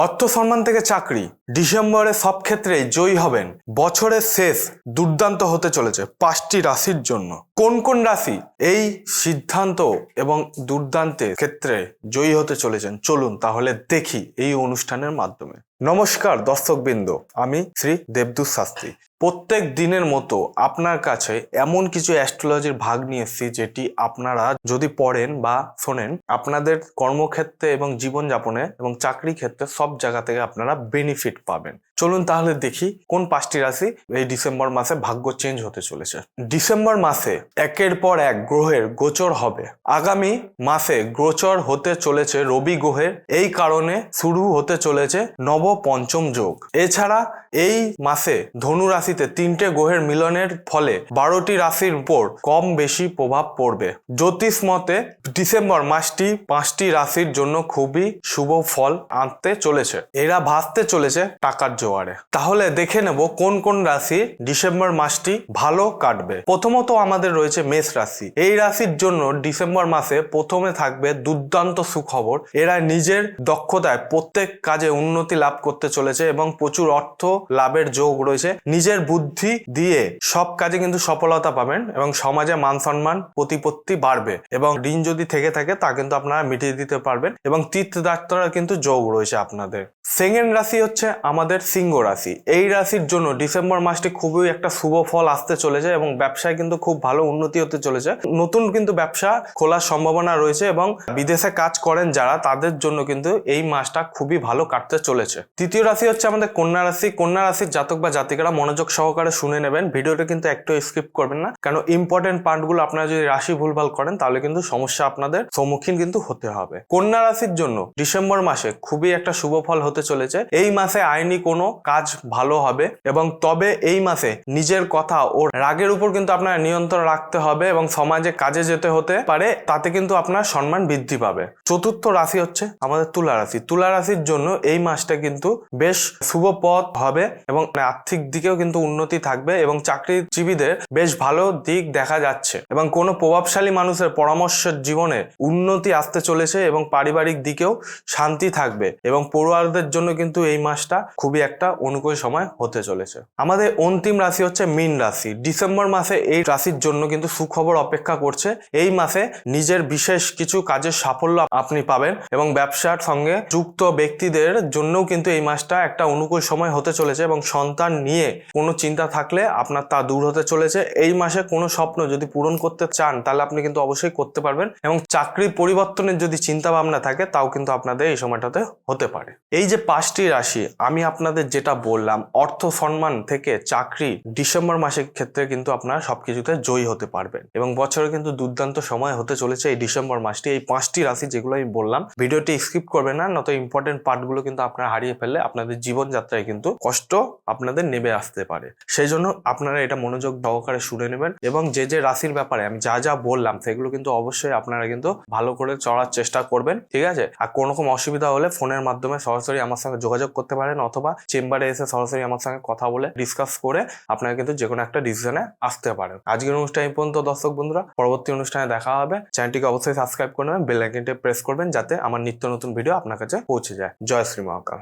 অর্থ সম্মান থেকে চাকরি, ডিসেম্বরে সব ক্ষেত্রেই জয়ী হবেন। বছরের শেষ দুর্দান্ত হতে চলেছে 5টি রাশির জন্য। কোন কোন রাশি এই সিদ্ধান্ত এবং দুর্দান্তের ক্ষেত্রে জয়ী হতে চলেছেন, চলুন তাহলে দেখি এই অনুষ্ঠানের মাধ্যমে। নমস্কার দর্শকবৃন্দ, আমি শ্রী দেবদূত শাস্ত্রী। প্রত্যেক দিনের মতো আপনার কাছে এমন কিছু অ্যাস্ট্রোলজির ভাগ নিয়ে এসেছি যেটি আপনারা যদি পড়েন বা শোনেন, আপনাদের কর্মক্ষেত্রে এবং জীবনযাপনে এবং চাকরি ক্ষেত্রে সব জায়গা থেকে আপনারা বেনিফিট পাবেন। চলুন তাহলে দেখি কোন 5টি রাশি এই ডিসেম্বর মাসে ভাগ্য চেঞ্জ হতে চলেছে। ডিসেম্বর মাসে একের পর এক গ্রহের গোচর হবে। আগামী মাসে গোচর হতে চলেছে রবি গ্রহের, এই কারণে শুরু হতে চলেছে নব পঞ্চম যোগ। এছাড়া এই মাসে ধনু রাশিতে 3টে গ্রহের মিলনের ফলে 12টি রাশির উপর কম বেশি প্রভাব পড়বে। জ্যোতিষ মতে ডিসেম্বর মাসটি 5টি রাশির জন্য খুবই শুভ ফল আনতে চলেছে। এরা ভাসতে চলেছে টাকার জোয়ারে। তাহলে দেখে নেব কোন কোন রাশি ডিসেম্বর মাসটি ভালো কাটবে। প্রথমত আমাদের রয়েছে মেষ রাশি। এই রাশির জন্য ডিসেম্বর মাসে প্রথমে থাকবে দুর্দান্ত সুখবর। এরা নিজের দক্ষতায় প্রত্যেক কাজে উন্নতি লাভ করতে চলেছে এবং প্রচুর অর্থ লাভের যোগ রয়েছে। নিজের বুদ্ধি দিয়ে সব কাজে কিন্তু সফলতা পাবেন এবং সমাজে মান সম্মান প্রতিপত্তি বাড়বে এবং ঋণ যদি থেকে থাকে তা কিন্তু আপনারা মিটিয়ে দিতে পারবেন এবং তীর্থযাত্রার কিন্তু যোগ রয়েছে আপনাদের। সেকেন্ড রাশি হচ্ছে আমাদের সিংহ রাশি। এই রাশির জন্য ডিসেম্বর মাসটি খুবই একটা শুভ ফল আসতে চলেছে এবং ব্যবসায় কিন্তু খুব ভালো উন্নতি হতে চলেছে। নতুন কিন্তু ব্যবসা খোলার সম্ভাবনা রয়েছে এবং বিদেশে কাজ করেন যারা, তাদের জন্য কিন্তু এই মাসটা খুবই ভালো কাটতে চলেছে। তৃতীয় রাশি হচ্ছে আমাদের কন্যা রাশি। কন্যা রাশির জাতক বা জাতিকারা মনোযোগ সহকারে শুনে নেবেন, ভিডিওটা কিন্তু একটু স্কিপ করবেন না, কারণ ইম্পর্টেন্ট পার্টগুলো আপনারা যদি রাশি ভুলভাল করেন তাহলে কিন্তু সমস্যা আপনাদের সম্মুখীন কিন্তু হতে হবে। কন্যা রাশির জন্য ডিসেম্বর মাসে খুবই একটা শুভ ফল হতে চলেছে। এই মাসে আইনি কোনো কাজ ভালো হবে এবং তবে এই মাসে নিজের কথা ও রাগের উপর কিন্তু আপনার নিয়ন্ত্রণ রাখতে হবে এবং সমাজে কাজে যেতে হতে পারে, তাতে কিন্তু আপনার সম্মান বৃদ্ধি পাবে। চতুর্থ রাশি হচ্ছে আমাদের তুলা রাশি। তুলা রাশির জন্য এই মাসটা কিন্তু বেশ শুভ পথ হবে এবং আর্থিক দিকেও কিন্তু উন্নতি থাকবে এবং চাকরিজীবীদের বেশ ভালো দিক দেখা যাচ্ছে এবং কোনো প্রভাবশালী মানুষের পরামর্শের জীবনে উন্নতি আসতে চলেছে এবং পারিবারিক দিকেও শান্তি থাকবে এবং পড়ুয়ারদের জন্য কিন্তু এই মাসটা খুবই একটা অনুকূল সময় হতে চলেছে। আমাদের অন্তিম রাশি হচ্ছে মীন রাশি। ডিসেম্বর মাসে এই রাশির জন্য কিন্তু সুখবর অপেক্ষা করছে। এই মাসে নিজের বিশেষ কিছু কাজের সাফল্য আপনি পাবেন এবং ব্যবসার সঙ্গে যুক্ত ব্যক্তিদের জন্যও কিন্তু এই মাসটা একটা অনুকূল সময় হতে চলেছে এবং সন্তান নিয়ে কোনো চিন্তা থাকলে আপনার তা দূর হতে চলেছে। এই মাসে কোনো স্বপ্ন যদি পূরণ করতে চান তাহলে আপনি কিন্তু অবশ্যই করতে পারবেন এবং চাকরি পরিবর্তনের যদি চিন্তা ভাবনা থাকে তাও কিন্তু আপনাদের এই সময়টাতে হতে পারে। এই যে 5টি রাশি আমি আপনাদের যেটা বললাম, অর্থ সম্মান থেকে চাকরি, ডিসেম্বর মাসের ক্ষেত্রে কিন্তু আপনারা সবকিছুতে জয়ী হতে পারবেন এবং বছরে কিন্তু দুর্দান্ত সময় হতে চলেছে এই ডিসেম্বর মাসটি। এই 5টি রাশি যেগুলো আমি বললাম, ভিডিওটি স্কিপ করবেন না, নয়তো ইম্পর্টেন্ট পার্টগুলো কিন্তু আপনারা হারিয়ে ফেললে আপনাদের জীবনযাত্রায় কিন্তু কষ্ট আপনাদের নেমে আসতে পারে। সেই জন্য আপনারা এটা মনোযোগ সহকারে শুনে নেবেন এবং যে যে রাশির ব্যাপারে আমি যা যা বললাম সেগুলো কিন্তু অবশ্যই আপনারা কিন্তু ভালো করে চলার চেষ্টা করবেন, ঠিক আছে? আর কোনো রকম অসুবিধা হলে ফোনের মাধ্যমে সরাসরি আমার সঙ্গে যোগাযোগ করতে পারেন অথবা চেম্বারে এসে সরাসরি আমার সঙ্গে কথা বলে ডিসকাস করে আপনারা কিন্তু যে কোনো একটা ডিসিশনে আসতে পারেন। আজকের অনুষ্ঠান এই পর্যন্ত দর্শক বন্ধুরা, পরবর্তী অনুষ্ঠানে দেখা হবে। চ্যানেলটিকে অবশ্যই সাবস্ক্রাইব করে নেবেন, বেল আইকনটি প্রেস করবেন যাতে আমার নিত্য নতুন ভিডিও আপনার কাছে পৌঁছে যায়। জয় শ্রী মহাকাল।